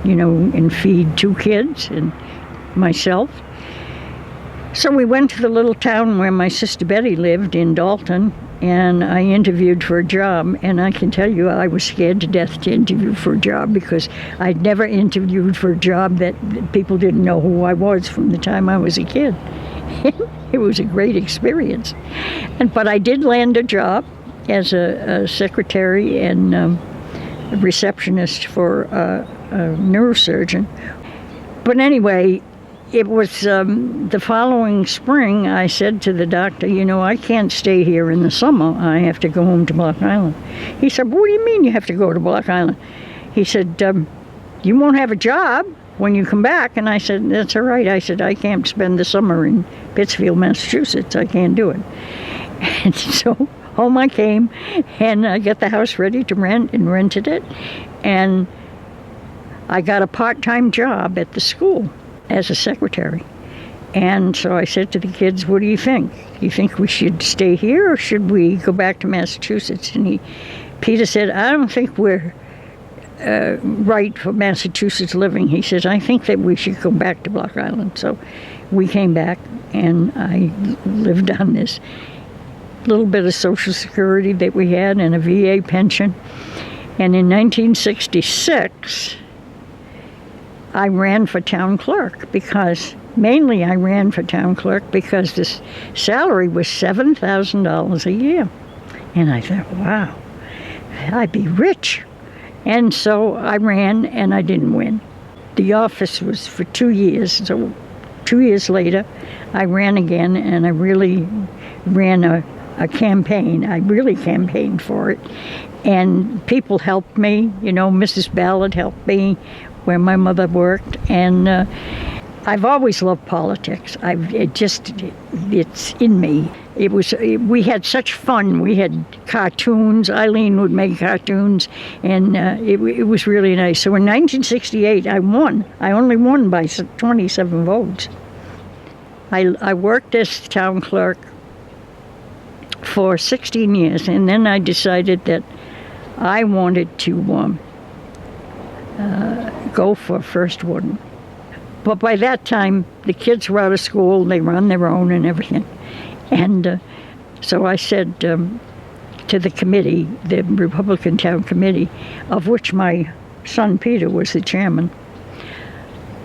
and feed 2 kids and myself. So we went to the little town where my sister Betty lived in Dalton, and I interviewed for a job, and I can tell you I was scared to death to interview for a job, because I'd never interviewed for a job that people didn't know who I was from the time I was a kid. It was a great experience. But I did land a job as a secretary and a receptionist for a neurosurgeon. But anyway, it was the following spring, I said to the doctor, I can't stay here in the summer. I have to go home to Block Island. He said, what do you mean you have to go to Block Island? He said, you won't have a job when you come back. And I said, that's all right. I said, I can't spend the summer in Pittsfield, Massachusetts. I can't do it. And so home I came, and I got the house ready to rent and rented it. And I got a part-time job at the school as a secretary. And so I said to the kids, what do you think? Do you think we should stay here, or should we go back to Massachusetts? And Peter said, I don't think we're right for Massachusetts living. He says, I think that we should go back to Block Island. So we came back, and I lived on this little bit of Social Security that we had and a VA pension. And in 1966, I ran for town clerk, because mainly I ran for town clerk because this salary was $7,000 a year. And I thought, wow, I'd be rich. And so I ran, and I didn't win. The office was for 2 years. So 2 years later, I ran again, and I really ran a campaign. I really campaigned for it. And people helped me. Mrs. Ballard helped me where my mother worked. And I've always loved politics. It's in me. We had such fun. We had cartoons. Eileen would make cartoons, and it was really nice. So in 1968, I won. I only won by 27 votes. I worked as town clerk for 16 years, and then I decided that I wanted to go for first warden. But by that time, the kids were out of school. They were on their own and everything. And so I said to the committee, the Republican Town Committee, of which my son Peter was the chairman,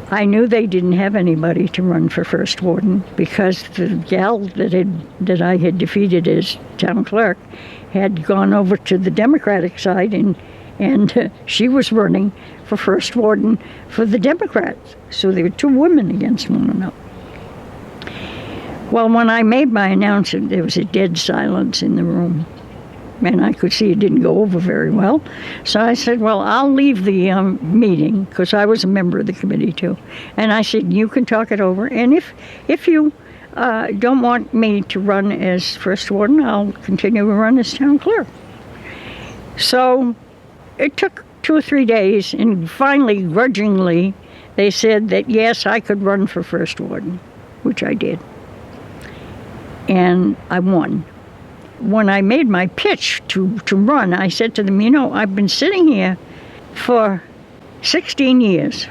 I knew they didn't have anybody to run for first warden, because the gal that I had defeated as town clerk had gone over to the Democratic side, and she was running for first warden for the Democrats. So there were 2 women against one another. Well, when I made my announcement, there was a dead silence in the room, and I could see it didn't go over very well. So I said, well, I'll leave the meeting, because I was a member of the committee too. And I said, you can talk it over, and if you don't want me to run as first warden, I'll continue to run as town clerk. So it took 2 or 3 days, and finally, grudgingly, they said that yes, I could run for first warden, which I did. And I won. When I made my pitch to run, I said to them, I've been sitting here for 16 years,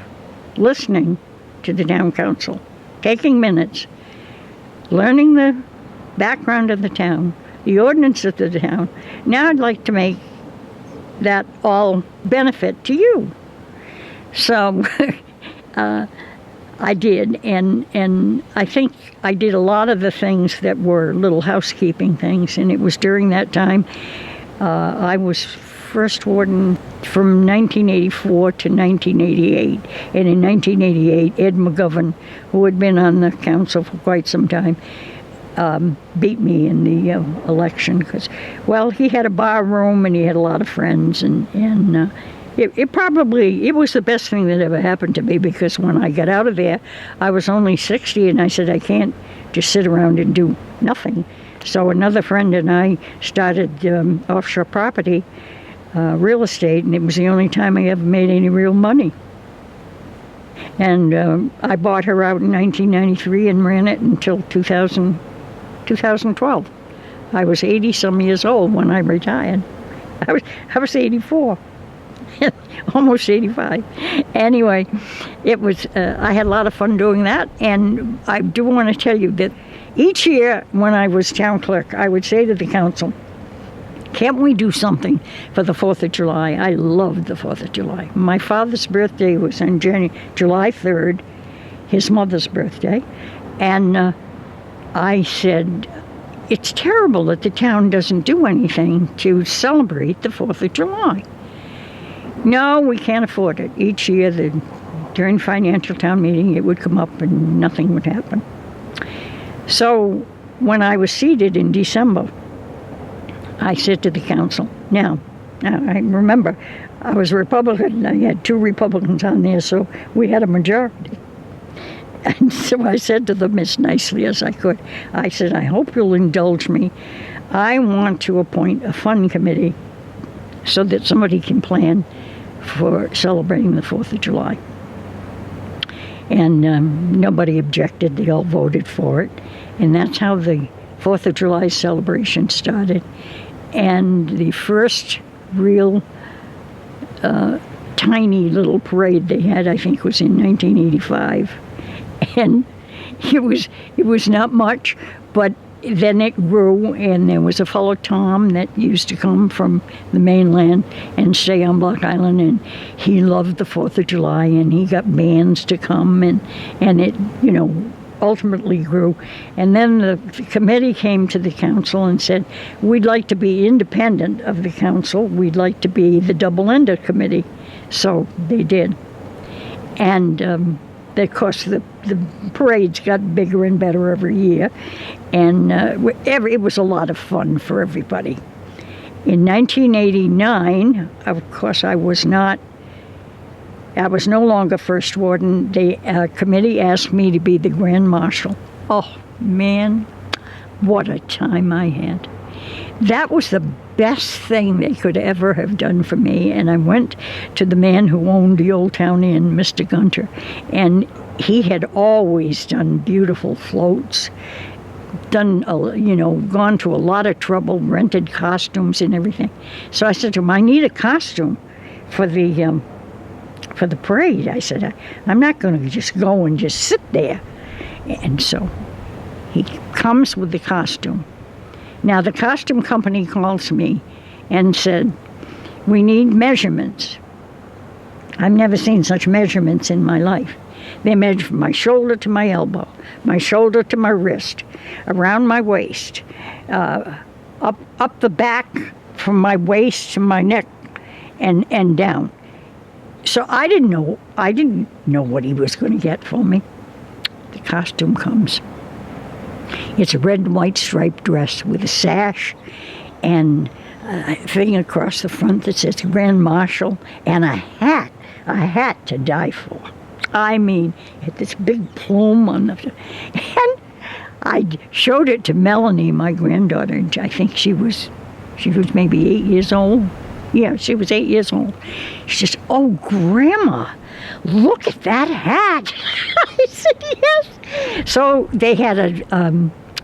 listening to the town council, taking minutes, learning the background of the town, the ordinance of the town. Now I'd like to make that all benefit to you. So I did, and I think I did a lot of the things that were little housekeeping things, and it was during that time I was first warden from 1984 to 1988, and in 1988 Ed McGovern, who had been on the council for quite some time, beat me in the election, because, well, he had a bar room and he had a lot of friends, and It was the best thing that ever happened to me, because when I got out of there, I was only 60, and I said, I can't just sit around and do nothing. So another friend and I started offshore property, real estate, and it was the only time I ever made any real money. And I bought her out in 1993 and ran it until 2012. I was 80-some years old when I retired. I was 84. Almost 85. Anyway, it was. I had a lot of fun doing that, and I do want to tell you that each year when I was town clerk, I would say to the council, "Can't we do something for the 4th of July?" I loved the 4th of July. My father's birthday was on July 3rd, his mother's birthday, and I said, "It's terrible that the town doesn't do anything to celebrate the 4th of July." No, we can't afford it. Each year, during financial town meeting, it would come up and nothing would happen. So when I was seated in December, I said to the council, now I remember I was a Republican, and I had 2 Republicans on there, so we had a majority. And so I said to them as nicely as I could, I said, I hope you'll indulge me. I want to appoint a fund committee so that somebody can plan for celebrating the 4th of July. And nobody objected. They all voted for it. And that's how the 4th of July celebration started. And the first real tiny little parade they had, I think, was in 1985. And it was not much, but then it grew, and there was a fellow, Tom, that used to come from the mainland and stay on Block Island, and he loved the 4th of July, and he got bands to come, and it, ultimately grew. And then the committee came to the council and said, we'd like to be independent of the council. We'd like to be the double-ender committee. So they did. And of course, the parades got bigger and better every year, and it was a lot of fun for everybody. In 1989, of course, I was no longer first warden. The committee asked me to be the grand marshal. Oh, man, what a time I had. That was the best thing they could ever have done for me. And I went to the man who owned the Old Town Inn, Mr. Gunter, and he had always done beautiful floats, gone to a lot of trouble, rented costumes and everything. So I said to him, I need a costume for the parade. I said, I'm not going to just go and just sit there. And so he comes with the costume. Now, the costume company calls me and said, we need measurements. I've never seen such measurements in my life. They measured from my shoulder to my elbow, my shoulder to my wrist, around my waist, up the back from my waist to my neck, and down. So I didn't know what he was going to get for me. The costume comes. It's a red and white striped dress with a sash and a thing across the front that says Grand Marshal, and a hat to die for. I mean, it had this big plume on the, and I showed it to Melanie, my granddaughter, and I think she was maybe 8 years old. Yeah, she was 8 years old. She says, "Oh, Grandma, look at that hat." I said, "Yes." So they had a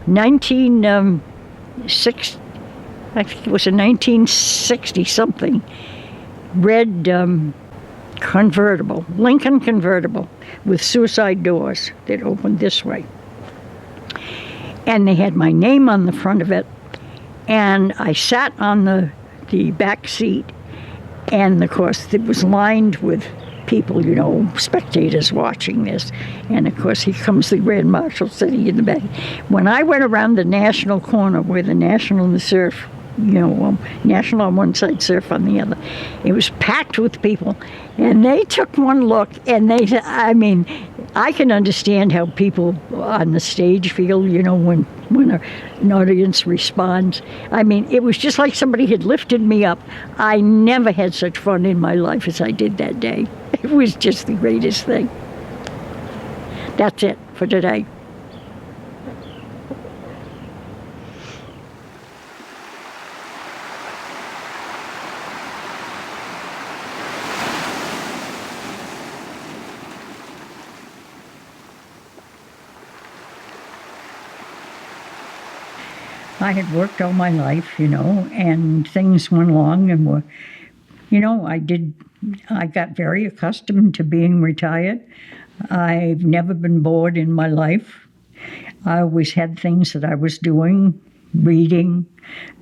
1960, I think it was a 1960 something, red convertible, Lincoln convertible, with suicide doors that opened this way. And they had my name on the front of it, and I sat on the back seat, and of course it was lined with people, spectators watching this. And of course here comes the Grand Marshal sitting in the back. When I went around the National corner where the National and the Surf, National on one side, Surf on the other, it was packed with people, and they took one look, and they said, I can understand how people on the stage feel, you know, when an audience responds. I mean, it was just like somebody had lifted me up. I never had such fun in my life as I did that day. It was just the greatest thing. That's it for today. I had worked all my life, you know, and things went along and were, you know, I got very accustomed to being retired. I've never been bored in my life. I always had things that I was doing, reading,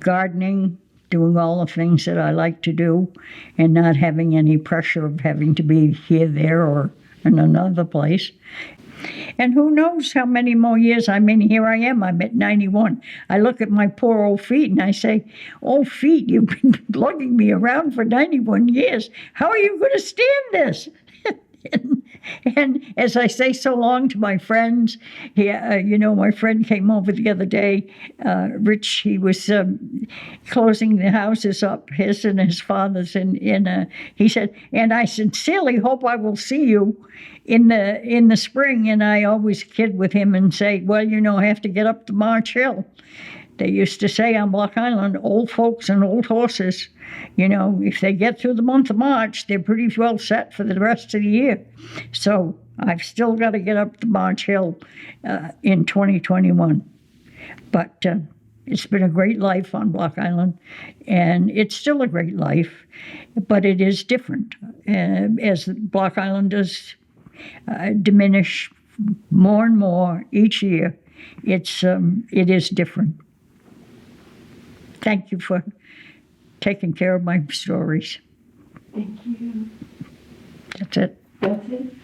gardening, doing all the things that I like to do, and not having any pressure of having to be here, there, or in another place. And who knows how many more years. I mean, here I am, I'm at 91. I look at my poor old feet and I say, oh, feet, you've been lugging me around for 91 years. How are you going to stand this? And as I say so long to my friends, you know, my friend came over the other day, Rich, he was closing the houses up, his and his father's, he said, and I sincerely hope I will see you in the spring. And I always kid with him and say, well, you know, I have to get up to March Hill. They used to say on Block Island, old folks and old horses, you know, if they get through the month of March, they're pretty well set for the rest of the year. So I've still got to get up to March Hill in 2021. But it's been a great life on Block Island, and it's still a great life, but it is different. As Block Islanders diminish more and more each year, it is different. Thank you for taking care of my stories. Thank you. That's it. That's it.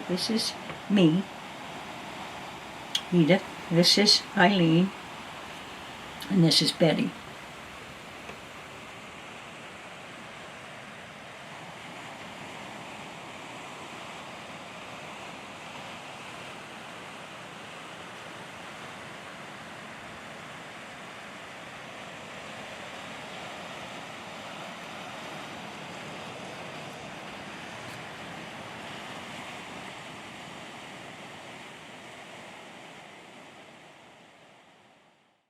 This is me, Edith. This is Eileen. And this is Betty.